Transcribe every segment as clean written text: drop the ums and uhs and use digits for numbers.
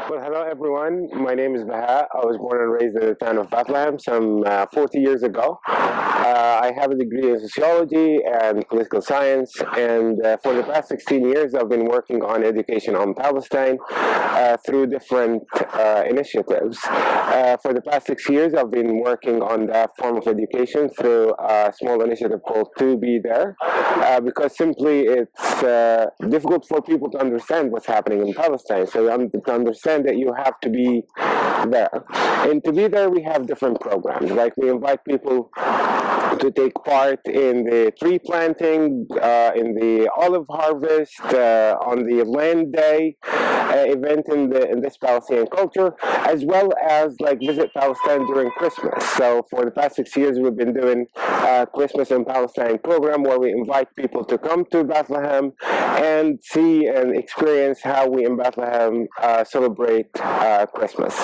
Well, hello everyone. My name is Baha. I was born and raised in the town of Bethlehem some 40 years ago. I have a degree in sociology and political science, and for the past 16 years, I've been working on education on Palestine through different initiatives. For the past 6 years, I've been working on that form of education through a small initiative called To Be There, because simply it's difficult for people to understand what's happening in Palestine. So to understand that you have to be there. And to be there, we have different programs. Like we invite people to take part in the tree planting, in the olive harvest, on the land day event in this Palestinian culture, as well as like visit Palestine during Christmas. So for the past 6 years, we've been doing Christmas in Palestine program where we invite people to come to Bethlehem and see and experience how we in Bethlehem celebrate Christmas.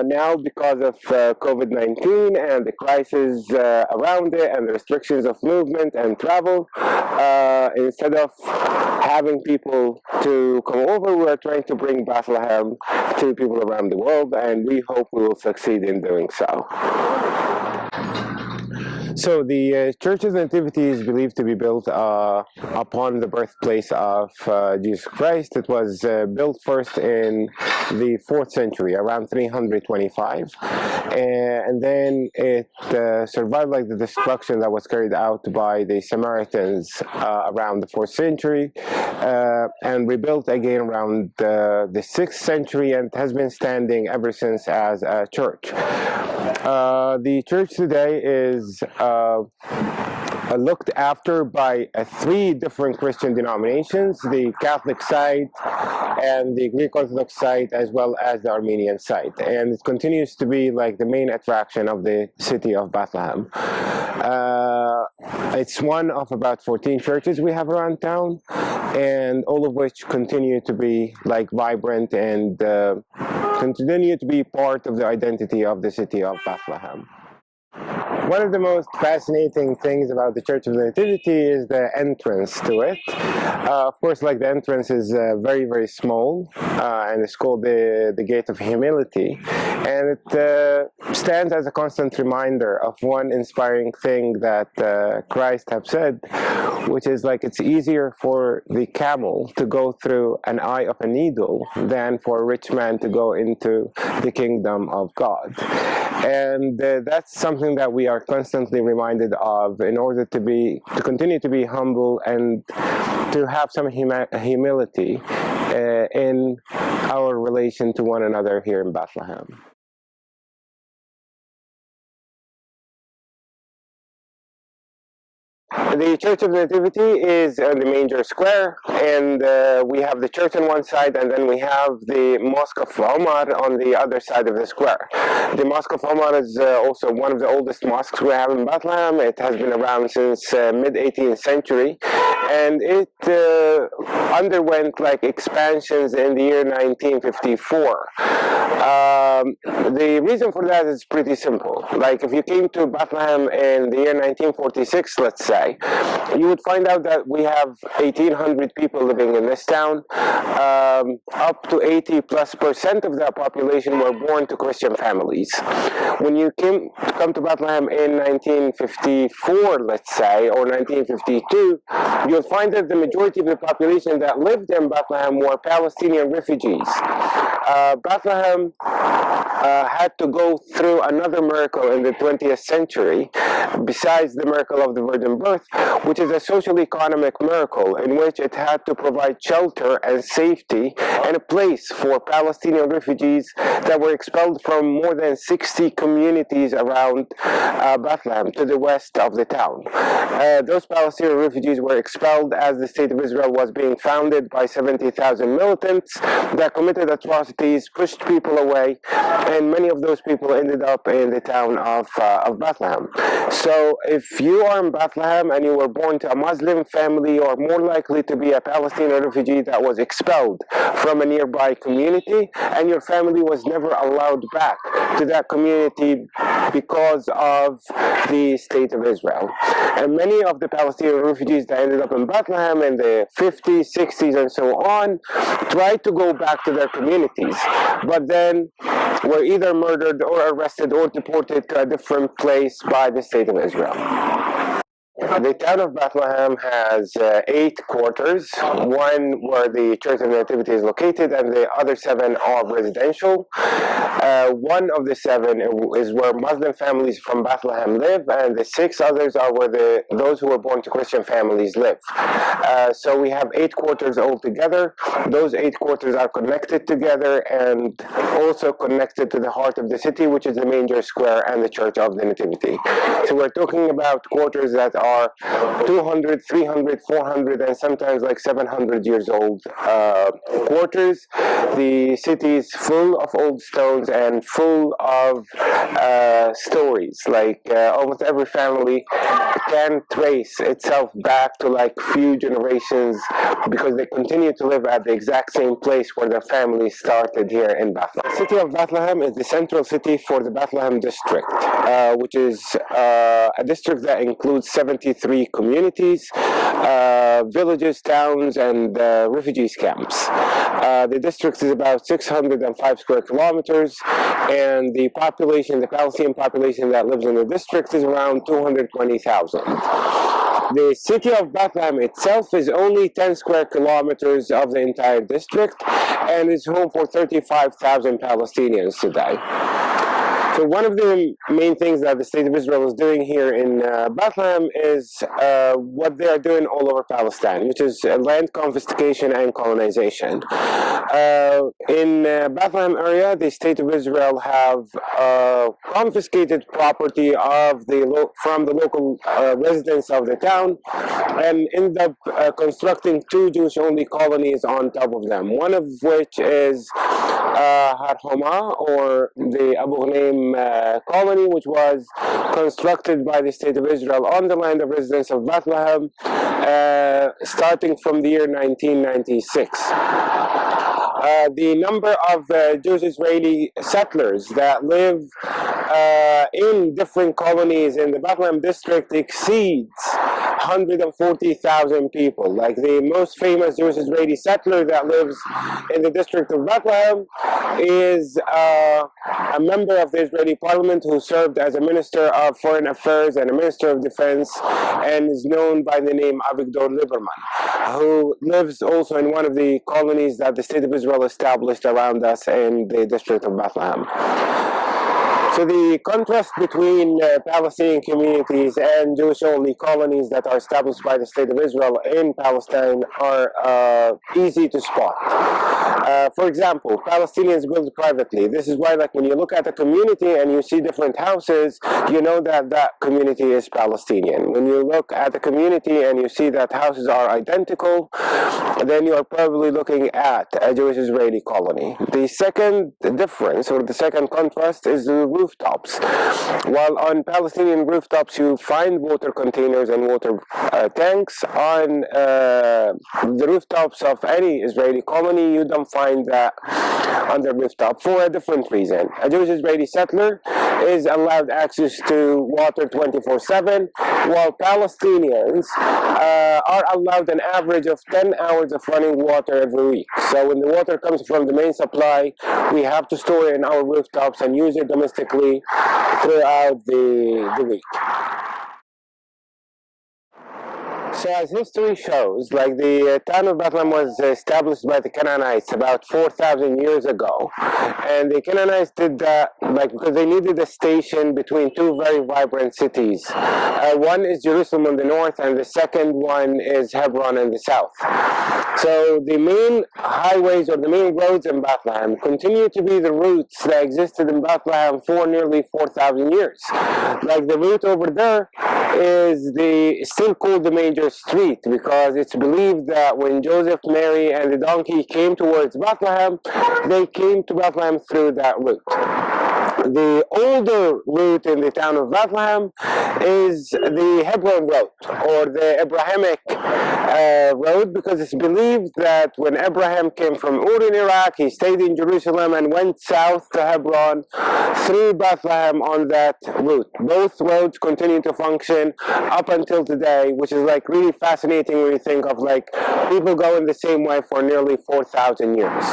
Now, because of COVID-19 and the crisis around it and the restrictions of movement and travel, instead of having people to come over, we're trying to bring Bethlehem to people around the world, and we hope we will succeed in doing so. So the Church of the Nativity is believed to be built upon the birthplace of Jesus Christ. It was built first in the 4th century, around 325, and then it survived like the destruction that was carried out by the Samaritans around the 4th century, and rebuilt again around the 6th century, and has been standing ever since as a church. The church today is looked after by 3 different Christian denominations: the Catholic side and the Greek Orthodox side, as well as the Armenian side. And it continues to be like the main attraction of the city of Bethlehem. It's one of about 14 churches we have around town, and all of which continue to be like vibrant and continue to be part of the identity of the city of Bethlehem. One of the most fascinating things about the Church of the Nativity is the entrance to it. Of course, like the entrance is very, very small, and it's called the Gate of Humility. And it stands as a constant reminder of one inspiring thing that Christ have said, which is like it's easier for the camel to go through an eye of a needle than for a rich man to go into the kingdom of God. And that's something that we are constantly reminded of in order to continue to be humble and to have some humility in our relation to one another here in Bethlehem. The Church of the Nativity is in the Manger Square, and we have the church on one side, and then we have the Mosque of Omar on the other side of the square. The Mosque of Omar is also one of the oldest mosques we have in Bethlehem. It has been around since mid-18th century, and it underwent like expansions in the year 1954. The reason for that is pretty simple. Like if you came to Bethlehem in the year 1946, let's say, you would find out that we have 1,800 people living in this town. Up to 80+% of that population were born to Christian families. When you come to Bethlehem in 1954, let's say, or 1952, you'll find that the majority of the population that lived in Bethlehem were Palestinian refugees. Bethlehem had to go through another miracle in the 20th century, besides the miracle of the virgin birth, which is a social economic miracle in which it had to provide shelter and safety and a place for Palestinian refugees that were expelled from more than 60 communities around Bethlehem to the west of the town. Those Palestinian refugees were expelled as the State of Israel was being founded by 70,000 militants that committed atrocities, pushed people away, and many of those people ended up in the town of Bethlehem. So if you are in Bethlehem and you were born to a Muslim family, you are more likely to be a Palestinian refugee that was expelled from a nearby community, and your family was never allowed back to that community because of the state of Israel. And many of the Palestinian refugees that ended up in Bethlehem in the 50s, 60s, and so on tried to go back to their communities, but then were either murdered or arrested or deported to a different place by the state of Israel. The town of Bethlehem has 8 quarters, one where the Church of the Nativity is located, and the other 7 are residential. One of the 7 is where Muslim families from Bethlehem live, and the 6 others are where those who were born to Christian families live. So we have 8 quarters altogether. Those 8 quarters are connected together and also connected to the heart of the city, which is the manger square and the Church of the Nativity. So we're talking about quarters that are 200, 300, 400, and sometimes like 700 years old quarters. The city is full of old stones and full of stories. Like almost every family can trace itself back to like few generations because they continue to live at the exact same place where their family started here in Bethlehem. The city of Bethlehem is the central city for the Bethlehem district, which is a district that includes 73 communities, villages, towns, and refugees camps. The district is about 605 square kilometers, and the population, the Palestinian population that lives in the district is around 220,000. The city of Bethlehem itself is only 10 square kilometers of the entire district and is home for 35,000 Palestinians today. So one of the main things that the state of Israel is doing here in Bethlehem is what they are doing all over Palestine, which is land confiscation and colonization. In Bethlehem area, the state of Israel have confiscated property of from the local residents of the town and ended up constructing 2 Jewish-only colonies on top of them, one of which is Har Homa, or the Abu Ghnaim colony, which was constructed by the state of Israel on the land of residents of Bethlehem starting from the year 1996. The number of Jewish Israeli settlers that live in different colonies in the Bethlehem district exceeds 140,000 people. Like the most famous Jewish Israeli settler that lives in the district of Bethlehem is a member of the Israeli parliament who served as a minister of foreign affairs and a minister of defense, and is known by the name Avigdor Lieberman, who lives also in one of the colonies that the state of Israel established around us in the district of Bethlehem. So the contrast between Palestinian communities and Jewish-only colonies that are established by the state of Israel in Palestine are easy to spot. For example, Palestinians build privately. This is why, like, when you look at a community and you see different houses, you know that that community is Palestinian. When you look at a community and you see that houses are identical, then you are probably looking at a Jewish-Israeli colony. The second difference, or the second contrast, is the rooftops. While on Palestinian rooftops you find water containers and water tanks, on the rooftops of any Israeli colony you don't find that on the rooftop for a different reason. A Jewish Israeli settler is allowed access to water 24/7, while Palestinians are allowed an average of 10 hours of running water every week. So when the water comes from the main supply, we have to store it in our rooftops and use it domestically throughout the week. So as history shows, like the town of Bethlehem was established by the Canaanites about 4,000 years ago. And the Canaanites did that because they needed a station between 2 very vibrant cities. One is Jerusalem in the north, and the second one is Hebron in the south. So the main highways or the main roads in Bethlehem continue to be the routes that existed in Bethlehem for nearly 4,000 years. Like the route over there is still called the Major Street, because it's believed that when Joseph, Mary, and the donkey came towards Bethlehem, they came to Bethlehem through that route. The older route in the town of Bethlehem is the Hebron road, or the Abrahamic road, because it's believed that when Abraham came from Ur in Iraq, he stayed in Jerusalem and went south to Hebron through Bethlehem on that route. Both roads continue to function up until today, which is like really fascinating when you think of like people going the same way for nearly 4,000 years.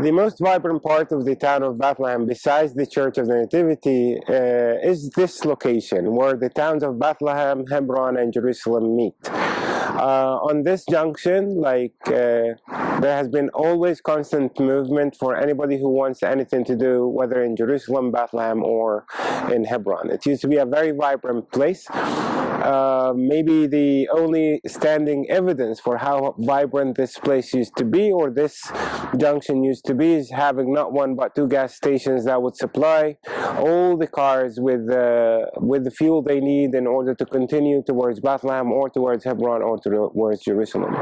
The most vibrant part of the town of Bethlehem, besides the Church of the Nativity, is this location where the towns of Bethlehem, Hebron, and Jerusalem meet. On this junction, there has been always constant movement for anybody who wants anything to do, whether in Jerusalem, Bethlehem, or in Hebron. It used to be a very vibrant place. Maybe the only standing evidence for how vibrant this place used to be, or this junction used to be, is having not one but two gas stations that would supply all the cars with the fuel they need in order to continue towards Bethlehem or towards Hebron or towards Jerusalem.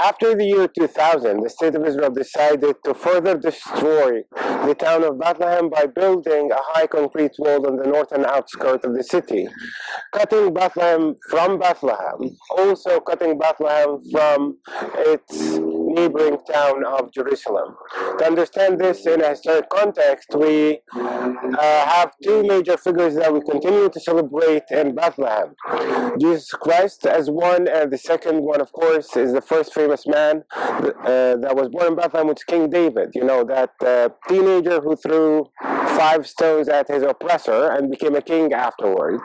After the year 2000, the State of Israel decided to further destroy the town of Bethlehem by building a high concrete wall on the northern outskirts of the city, cutting Bethlehem from Bethlehem, also cutting Bethlehem from its neighboring town of Jerusalem. To understand this in a historic context, we have two major figures that we continue to celebrate in Bethlehem. Jesus Christ as one, and the second one, of course, is the first famous man that was born in Bethlehem, which is King David. You know, that teenager who threw 5 stones at his oppressor and became a king afterwards.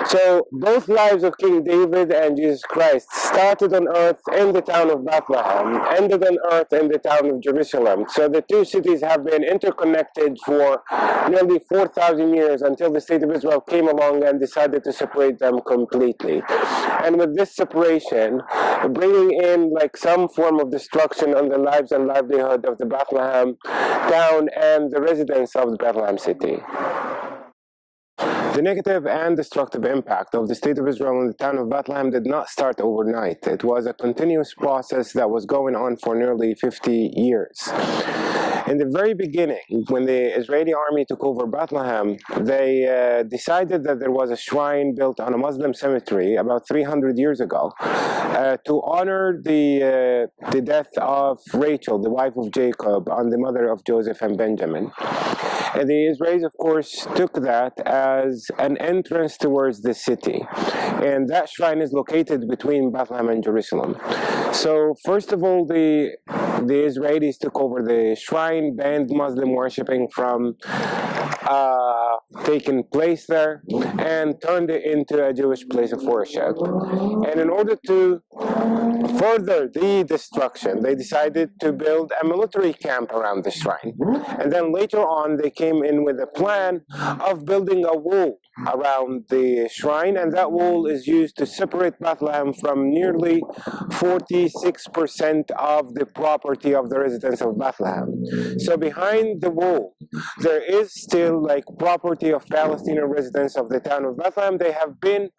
So both lives of King David and Jesus Christ started on earth in the town of Bethlehem, ended on earth in the town of Jerusalem. So the two cities have been interconnected for nearly 4,000 years until the State of Israel came along and decided to separate them completely. And with this separation, bringing in like some form of destruction on the lives and livelihood of the Bethlehem town and the residents of the Bethlehem city. The negative and destructive impact of the State of Israel in the town of Bethlehem did not start overnight. It was a continuous process that was going on for nearly 50 years. In the very beginning, when the Israeli army took over Bethlehem, they decided that there was a shrine built on a Muslim cemetery about 300 years ago to honor the death of Rachel, the wife of Jacob, and the mother of Joseph and Benjamin. And the Israelis, of course, took that as an entrance towards the city. And that shrine is located between Bethlehem and Jerusalem. So, first of all, the Israelis took over the shrine, banned Muslim worshipping from taking place there, and turned it into a Jewish place of worship. And in order to further the destruction, they decided to build a military camp around the shrine. And then later on, they came in with a plan of building a wall around the shrine, and that wall is used to separate Bethlehem from nearly 46% of the property of the residents of Bethlehem. So behind the wall, there is still like property of Palestinian residents of the town of Bethlehem. They have been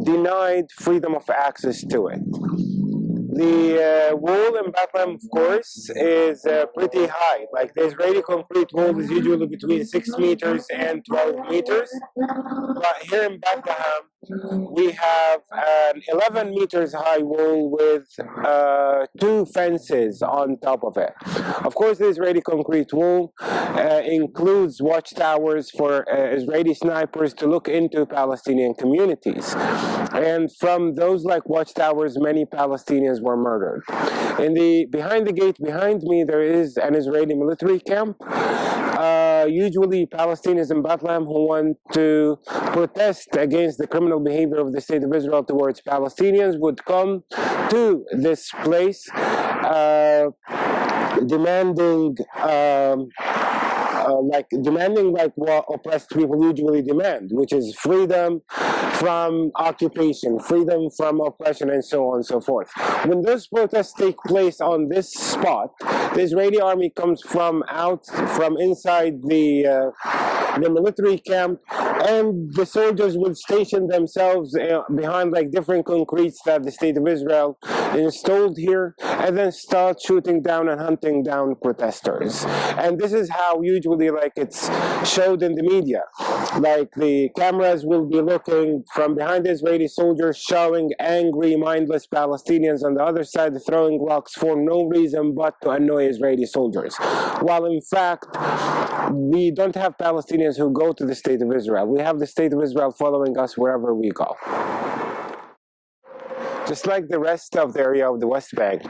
denied freedom of access to it. The wall in Bethlehem, of course, is pretty high. Like the Israeli concrete wall is usually between 6 meters and 12 meters. But here in Bethlehem, we have an 11 meters high wall with 2 fences on top of it. Of course, the Israeli concrete wall includes watchtowers for Israeli snipers to look into Palestinian communities. And from those like watchtowers, many Palestinians were murdered. Behind the gate behind me, there is an Israeli military camp. Usually Palestinians in Bethlehem who want to protest against the criminal behavior of the State of Israel towards Palestinians would come to this place demanding what oppressed people usually demand, which is freedom from occupation, freedom from oppression, and so on and so forth. When those protests take place on this spot, the Israeli army comes from inside the military camp and the soldiers would station themselves behind like different concretes that the state of Israel installed here, and then start shooting down and hunting down protesters. And this is how usually like it's showed in the media. Like the cameras will be looking from behind the Israeli soldiers, showing angry, mindless Palestinians on the other side throwing rocks for no reason but to annoy Israeli soldiers. While in fact, we don't have Palestinians who go to the state of Israel. We have the state of Israel following us wherever we go. Just like the rest of the area of the West Bank,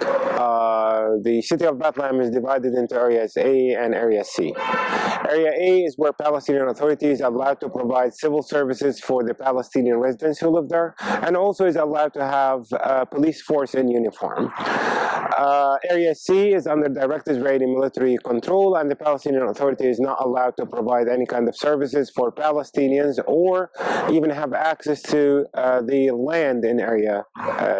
the city of Bethlehem is divided into areas A and area C. Area A is where Palestinian authorities are allowed to provide civil services for the Palestinian residents who live there, and also is allowed to have a police force in uniform. Area C is under direct Israeli military control, and the Palestinian Authority is not allowed to provide any kind of services for Palestinians or even have access to the land in Area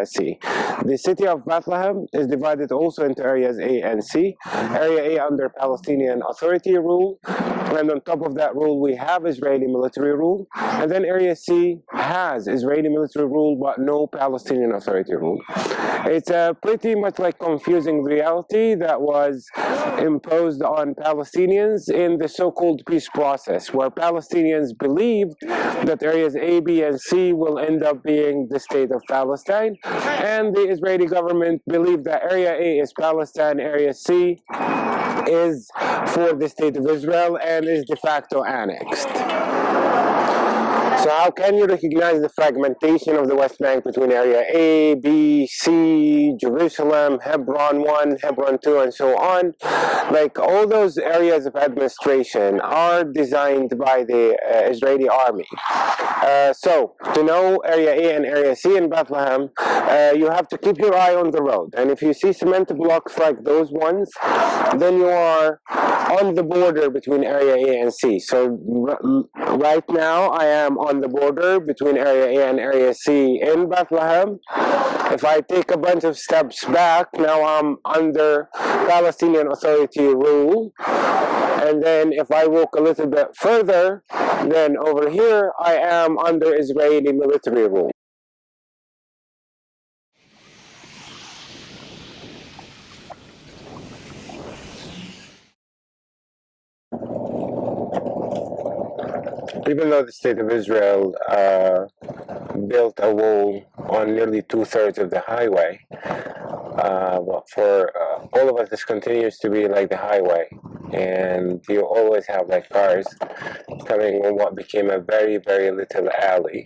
C. The city of Bethlehem is divided also into areas A and C. Area A under Palestinian Authority rule, and on top of that rule we have Israeli military rule, and then Area C has Israeli military rule but no Palestinian Authority rule. It's pretty much like confusing reality that was imposed on Palestinians in the so-called peace process, where Palestinians believed that areas A, B, and C will end up being the state of Palestine, and the Israeli government believed that area A is Palestine, area C is for the state of Israel and is de facto annexed. So how can you recognize the fragmentation of the West Bank between area A, B, C, Jerusalem, Hebron 1, Hebron 2, and so on? Like all those areas of administration are designed by the Israeli army. So to know area A and area C in Bethlehem, you have to keep your eye on the road. And if you see cement blocks like those ones, then you are on the border between area A and C. So right now I am on the border between area A and area C in Bethlehem. If I take a bunch of steps back, now I'm under Palestinian Authority rule. And then if I walk a little bit further, then over here I am under Israeli military rule. Even though the state of Israel built a wall on nearly 2/3 of the highway, but for all of us, this continues to be like the highway, and you always have like cars coming on what became a very, very little alley.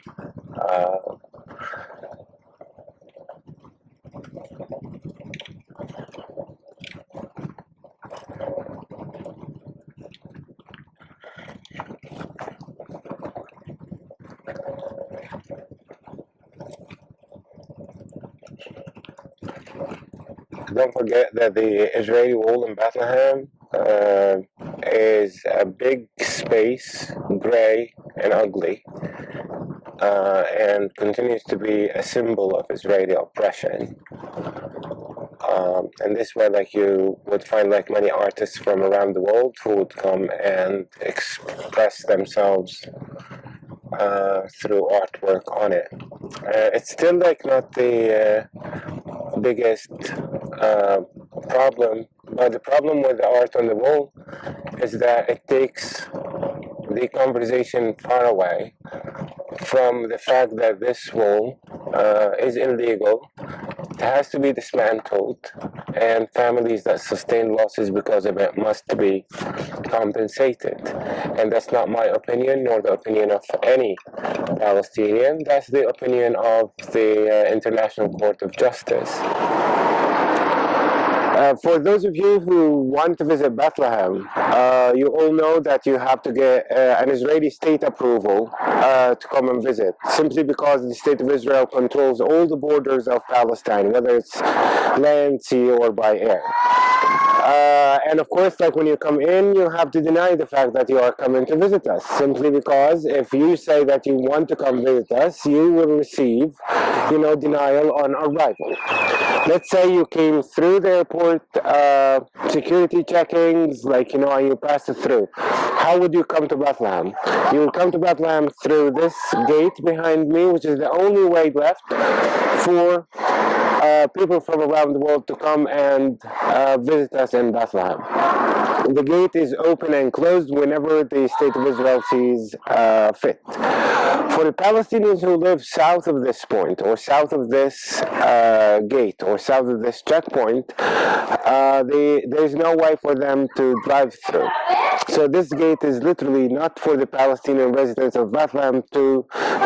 Don't forget that the Israeli wall in Bethlehem is a big space, gray and ugly, and continues to be a symbol of Israeli oppression. And this way, like you would find like many artists from around the world who would come and express themselves through artwork on it. It's still like not the biggest problem, but the problem with the art on the wall is that it takes the conversation far away from the fact that this wall is illegal. It has to be dismantled, and families that sustain losses because of it must be compensated. And that's not my opinion, nor the opinion of any Palestinian. That's the opinion of the International Court of Justice. For those of you who want to visit Bethlehem, you all know that you have to get an Israeli state approval to come and visit, simply because the state of Israel controls all the borders of Palestine, whether it's land, sea, or by air. And of course, like when you come in, you have to deny the fact that you are coming to visit us, simply because if you say that you want to come visit us, you will receive, denial on arrival. Let's say you came through the airport security checkings, and you passed it through. How would you come to Bethlehem? You will come to Bethlehem through this gate behind me, which is the only way left for people from around the world to come and visit us in Bethlehem. The gate is open and closed whenever the State of Israel sees fit. For the Palestinians who live south of this point, or south of this gate, or south of this checkpoint, there's no way for them to drive through. So this gate is literally not for the Palestinian residents of Bethlehem to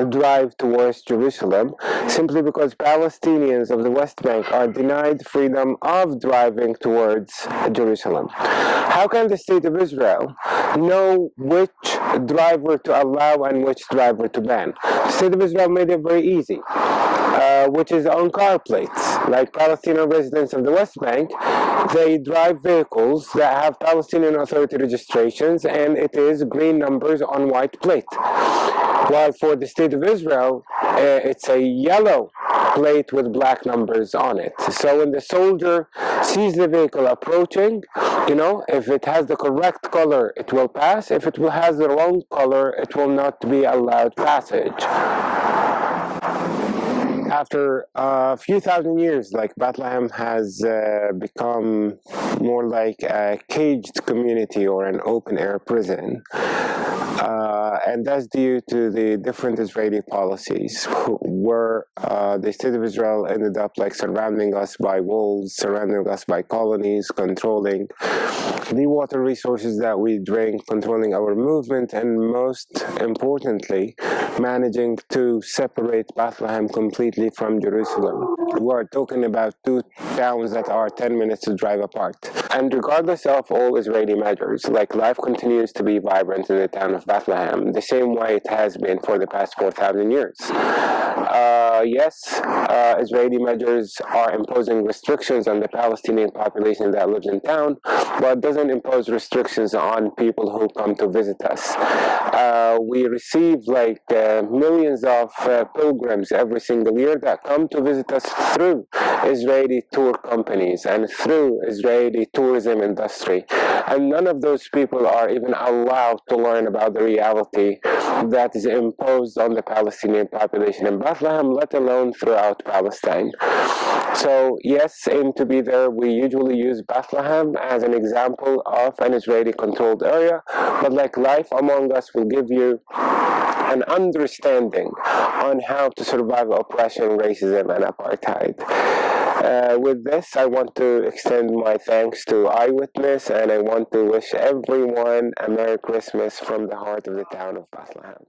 drive towards Jerusalem, simply because Palestinians of the West Bank are denied freedom of driving towards Jerusalem. How can the State of Israel know which driver to allow and which driver to ban? The State of Israel made it very easy, which is on car plates. Like Palestinian residents of the West Bank, they drive vehicles that have Palestinian Authority registrations, and it is green numbers on white plate. While for the State of Israel, it's a yellow plate with black numbers on it. So when the soldier sees the vehicle approaching, if it has the correct color, it will pass. If it has the wrong color, it will not be allowed passage. After a few thousand years, Bethlehem has become more like a caged community or an open-air prison. And that's due to the different Israeli policies, where the State of Israel ended up surrounding us by walls, surrounding us by colonies, controlling the water resources that we drink, controlling our movement, and most importantly, managing to separate Bethlehem completely from Jerusalem. We are talking about two towns that are 10 minutes to drive apart. And regardless of all Israeli measures, life continues to be vibrant in the town of Bethlehem, the same way it has been for the past 4,000 years. Yes, Israeli measures are imposing restrictions on the Palestinian population that lives in town, but doesn't impose restrictions on people who come to visit us. We receive millions of pilgrims every single year that come to visit us through Israeli tour companies and through Israeli tourism industry. And none of those people are even allowed to learn about the reality that is imposed on the Palestinian population in Bethlehem, let alone throughout Palestine. So yes, aim to be there. We usually use Bethlehem as an example of an Israeli-controlled area, but life among us will give you an understanding on how to survive oppression, racism, and apartheid. With this, I want to extend my thanks to Eyewitness, and I want to wish everyone a Merry Christmas from the heart of the town of Bethlehem.